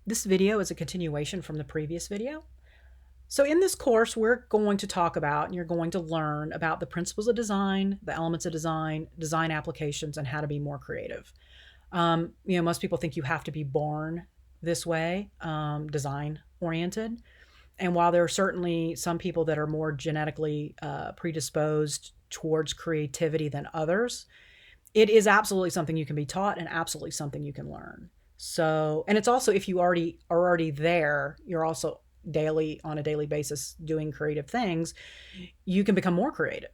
This video is a continuation from the previous video. So in this course, we're going to talk about, and you're going to learn about the principles of design, the elements of design, design applications, and how to be more creative. Most people think you have to be born this way, design oriented. And while there are certainly some people that are more genetically predisposed towards creativity than others, it is absolutely something you can be taught and absolutely something you can learn. So, and it's also, if you are already there, you're also on a daily basis doing creative things, you can become more creative.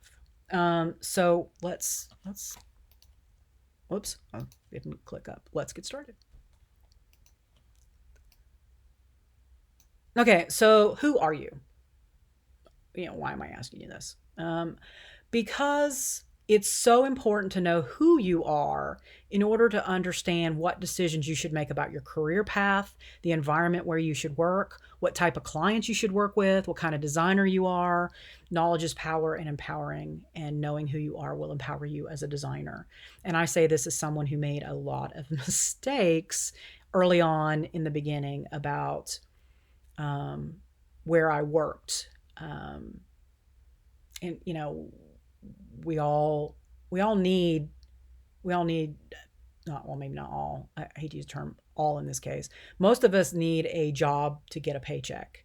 So whoops, I didn't click up. Let's get started. Okay, so who are you? Why am I asking you this? Because it's so important to know who you are in order to understand what decisions you should make about your career path, the environment where you should work, what type of clients you should work with, what kind of designer you are. Knowledge is power and empowering, and knowing who you are will empower you as a designer. And I say this as someone who made a lot of mistakes early on in the beginning about where I worked. And we all need not, well, maybe not all, I hate to use the term all in this case. Most of us need a job to get a paycheck,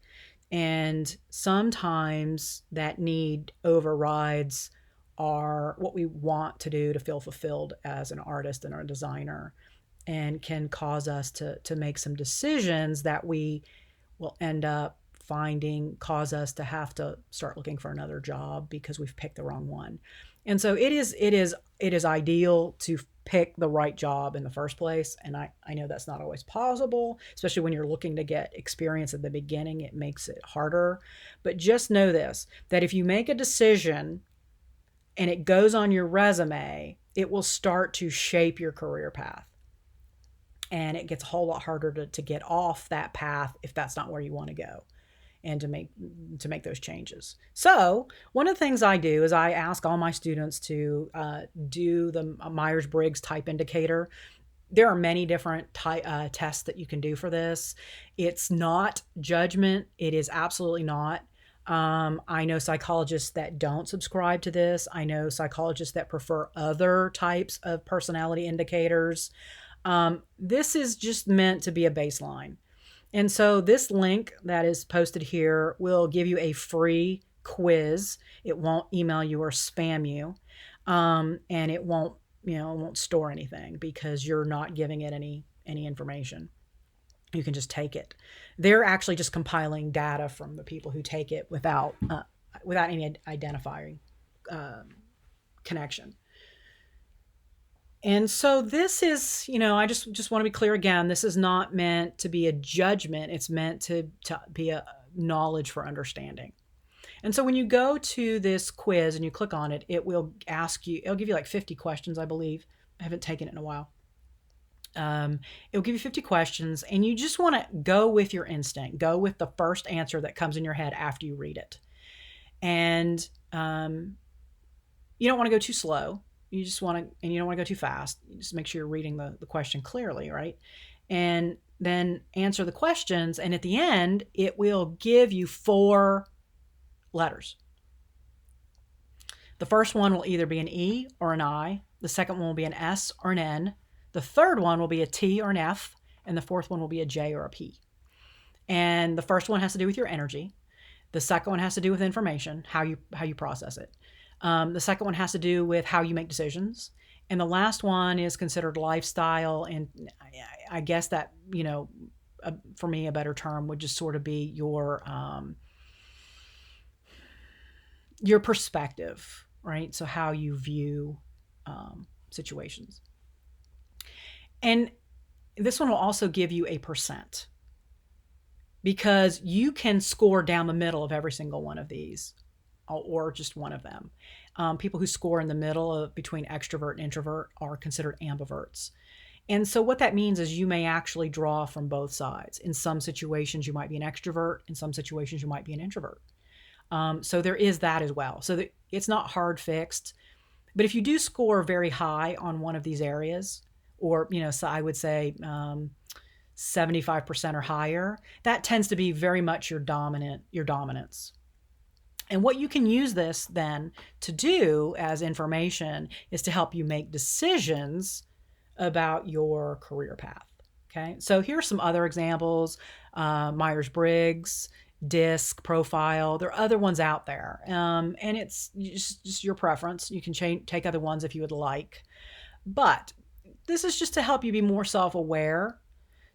and sometimes that need overrides what we want to do to feel fulfilled as an artist and a designer, and can cause us to make some decisions that we will end up cause us to have to start looking for another job because we've picked the wrong one. And so it is ideal to pick the right job in the first place. And I know that's not always possible, especially when you're looking to get experience at the beginning. It makes it harder. But just know this, that if you make a decision and it goes on your resume, it will start to shape your career path. And it gets a whole lot harder to get off that path if that's not where you want to go, and to make those changes. So one of the things I do is I ask all my students to do the Myers-Briggs type indicator. There are many different tests that you can do for this. It's not judgment. It is absolutely not. I know psychologists that don't subscribe to this. I know psychologists that prefer other types of personality indicators. This is just meant to be a baseline. And so this link that is posted here will give you a free quiz. It won't email you or spam you. And it won't store anything because you're not giving it any information. You can just take it. They're actually just compiling data from the people who take it without any identifying connection. And so this is, I just want to be clear again, this is not meant to be a judgment. It's meant to be a knowledge for understanding. And so when you go to this quiz and you click on it, it will ask you, it'll give you like 50 questions, I believe. I haven't taken it in a while. It'll give you 50 questions, and you just want to go with your instinct. Go with the first answer that comes in your head after you read it. And you don't want to go too slow. You don't want to go too fast. You just make sure you're reading the question clearly, right? And then answer the questions. And at the end, it will give you 4 letters. The first one will either be an E or an I. The second one will be an S or an N. The third one will be a T or an F. And the fourth one will be a J or a P. And the first one has to do with your energy. The second one has to do with information, how you process it. The second one has to do with how you make decisions. And the last one is considered lifestyle. And I guess that, for me, a better term would just sort of be your perspective, right? So how you view situations. And this one will also give you a percent, because you can score down the middle of every single one of these, or just one of them. People who score in the middle between extrovert and introvert are considered ambiverts. And so what that means is you may actually draw from both sides. In some situations, you might be an extrovert. In some situations, you might be an introvert. So there is that as well. So it's not hard fixed. But if you do score very high on one of these areas, or, so I would say 75% or higher, that tends to be very much your dominance. And what you can use this then to do as information is to help you make decisions about your career path. Okay, so here's some other examples: Myers-Briggs, DISC, Profile. There are other ones out there, and it's just your preference. You can take other ones if you would like, but this is just to help you be more self-aware,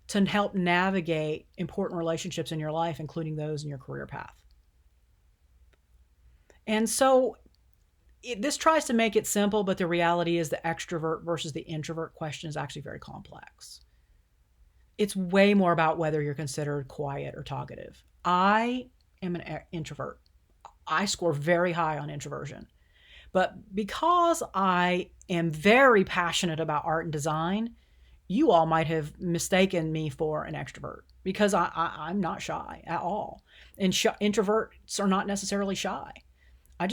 to help navigate important relationships in your life, including those in your career path. And so this tries to make it simple, but the reality is the extrovert versus the introvert question is actually very complex. It's way more about whether you're considered quiet or talkative. I am an introvert. I score very high on introversion. But because I am very passionate about art and design, you all might have mistaken me for an extrovert because I'm not shy at all. And introverts are not necessarily shy. I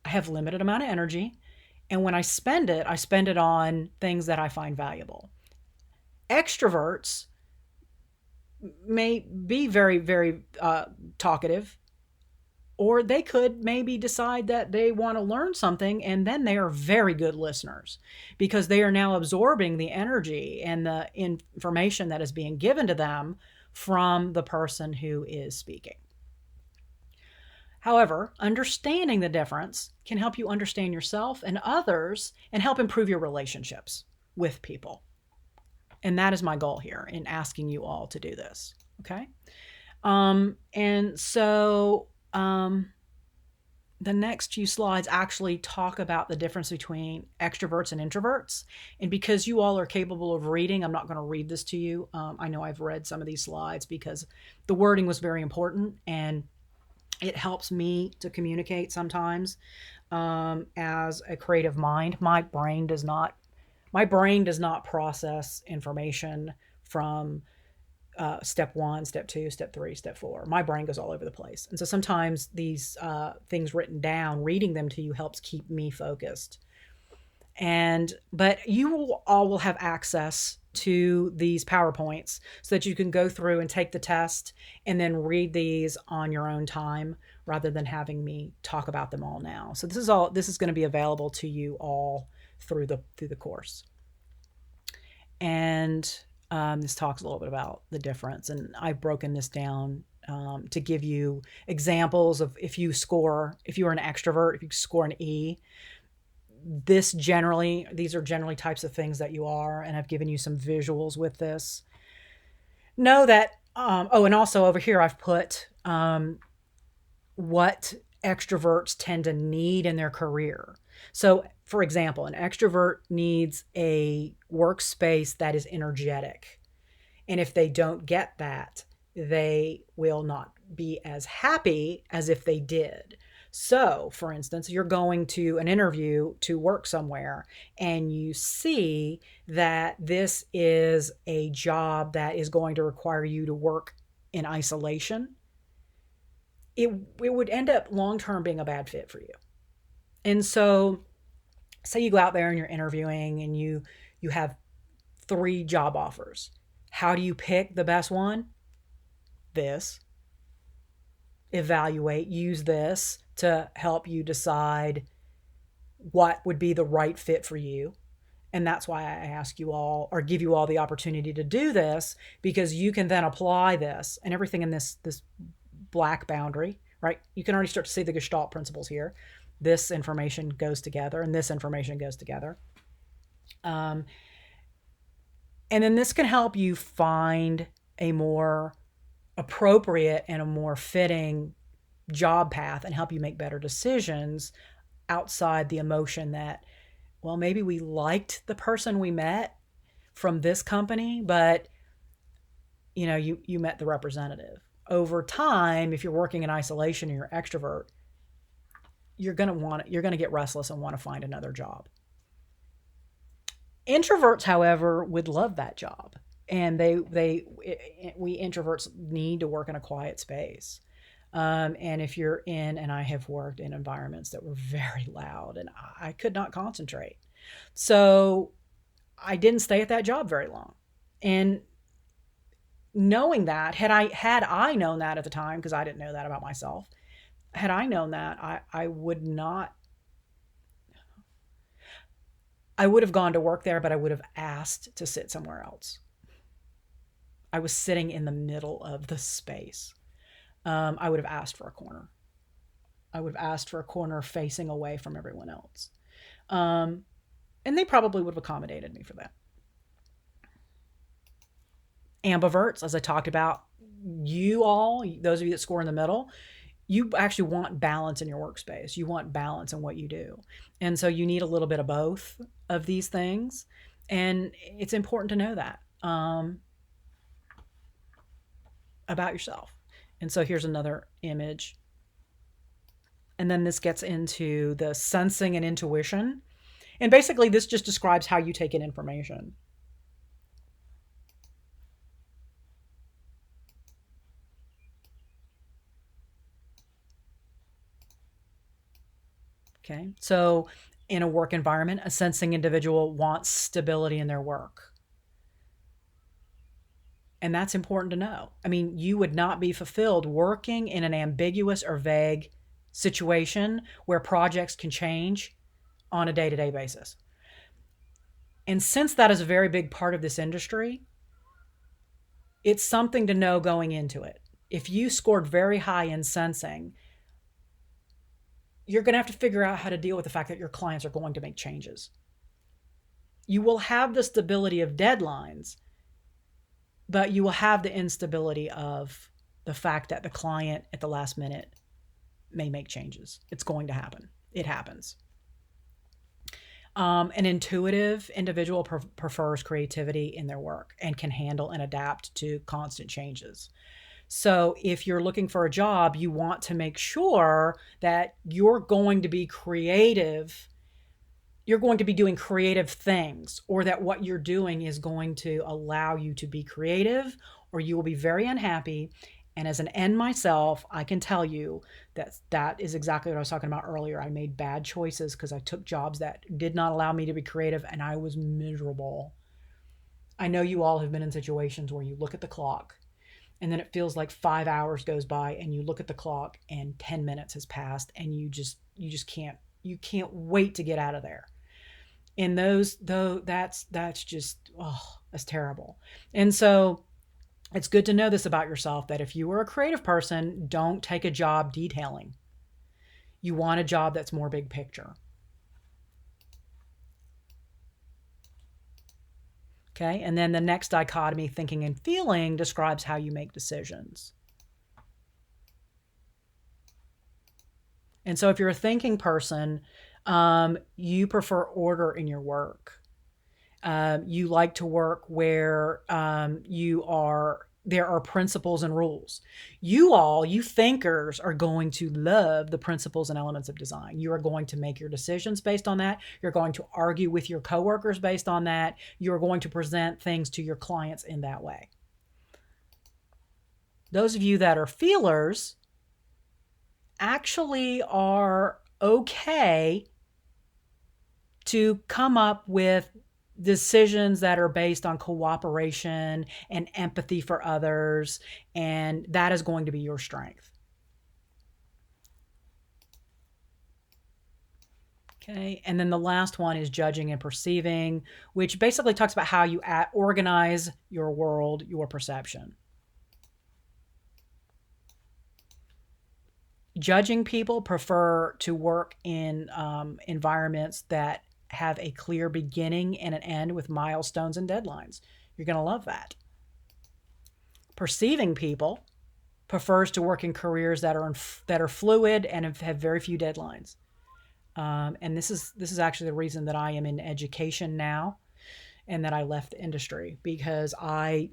have limited amount of energy. And when I spend it on things that I find valuable. Extroverts may be very, very talkative, or they could maybe decide that they want to learn something, and then they are very good listeners because they are now absorbing the energy and the information that is being given to them from the person who is speaking. However, understanding the difference can help you understand yourself and others and help improve your relationships with people. And that is my goal here in asking you all to do this. Okay. And so the next few slides actually talk about the difference between extroverts and introverts. And because you all are capable of reading, I'm not going to read this to you. I know I've read some of these slides because the wording was very important and it helps me to communicate sometimes. As a creative mind, my brain does not process information from step 1, step 2, step 3, step 4. My brain goes all over the place. And so sometimes these things written down, reading them to you helps keep me focused. But you all will have access to these PowerPoints so that you can go through and take the test and then read these on your own time rather than having me talk about them all now. So this is going to be available to you all through the course. And this talks a little bit about the difference. And I've broken this down to give you examples of if you're an extrovert, if you score an E, these are generally types of things that you are, and I've given you some visuals with this. Know that, and also over here I've put what extroverts tend to need in their career. So, for example, an extrovert needs a workspace that is energetic. And if they don't get that, they will not be as happy as if they did. So, for instance, you're going to an interview to work somewhere and you see that this is a job that is going to require you to work in isolation. It would end up long-term being a bad fit for you. And so, say you go out there and you're interviewing and you have 3 job offers. How do you pick the best one? This. Evaluate, use this to help you decide what would be the right fit for you. And that's why I ask you all, or give you all the opportunity to do this, because you can then apply this and everything in this black boundary, right? You can already start to see the Gestalt principles here. This information goes together and this information goes together. And then this can help you find a more appropriate and a more fitting job path and help you make better decisions outside the emotion that, well, maybe we liked the person we met from this company, but you met the representative. Over time, if you're working in isolation and you're an extrovert, you're going to get restless and want to find another job. Introverts, however, would love that job. And we introverts need to work in a quiet space. And if you're and I have worked in environments that were very loud and I could not concentrate. So I didn't stay at that job very long. And knowing that, had I known that at the time, because I didn't know that about myself, had I known that, I would not, I would have gone to work there, but I would have asked to sit somewhere else. I was sitting in the middle of the space. I would have asked for a corner. I would have asked for a corner facing away from everyone else. Um, and they probably would have accommodated me for that. Ambiverts, as I talked about, you all, those of you that score in the middle, you actually want balance in your workspace. You want balance in what you do. And so you need a little bit of both of these things. And it's important to know that about yourself. And so here's another image. And then this gets into the sensing and intuition. And basically, this just describes how you take in information. Okay. So in a work environment, a sensing individual wants stability in their work. And that's important to know. I mean, you would not be fulfilled working in an ambiguous or vague situation where projects can change on a day-to-day basis. And since that is a very big part of this industry, it's something to know going into it. If you scored very high in sensing, you're going to have to figure out how to deal with the fact that your clients are going to make changes. You will have the stability of deadlines, but you will have the instability of the fact that the client at the last minute may make changes. It's going to happen. It happens. An intuitive individual prefers creativity in their work and can handle and adapt to constant changes. So if you're looking for a job, you want to make sure that you're going to be creative. You're going to be doing creative things, or that what you're doing is going to allow you to be creative, or you will be very unhappy. And as an N myself, I can tell you that that is exactly what I was talking about earlier. I made bad choices because I took jobs that did not allow me to be creative, and I was miserable. I know you all have been in situations where you look at the clock and then it feels like 5 hours goes by, and you look at the clock and 10 minutes has passed, and you just can't wait to get out of there. And those, though, that's just, oh, that's terrible. And so it's good to know this about yourself, that if you are a creative person, don't take a job detailing. You want a job that's more big picture. Okay. And then the next dichotomy, thinking and feeling, describes how you make decisions. And so if you're a thinking person, you prefer order in your work. You like to work where there are principles and rules. You thinkers, are going to love the principles and elements of design. You are going to make your decisions based on that. You're going to argue with your coworkers based on that. You're going to present things to your clients in that way. Those of you that are feelers actually are okay to come up with decisions that are based on cooperation and empathy for others, and that is going to be your strength. Okay, and then the last one is judging and perceiving, which basically talks about how you organize your world, your perception. Judging people prefer to work in environments that have a clear beginning and an end with milestones and deadlines. You're going to love that. Perceiving people prefers to work in careers that are fluid and have very few deadlines. And this is actually the reason that I am in education now, and that I left the industry, because I'm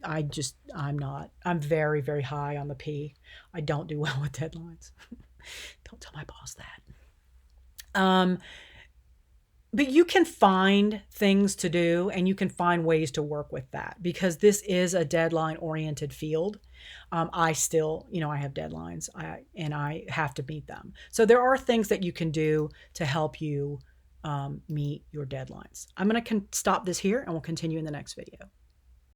very, very high on the P. I don't do well with deadlines. Don't tell my boss that. But you can find things to do, and you can find ways to work with that, because this is a deadline-oriented field. I still, I have deadlines, and I have to meet them. So there are things that you can do to help you meet your deadlines. I'm going to stop this here, and we'll continue in the next video.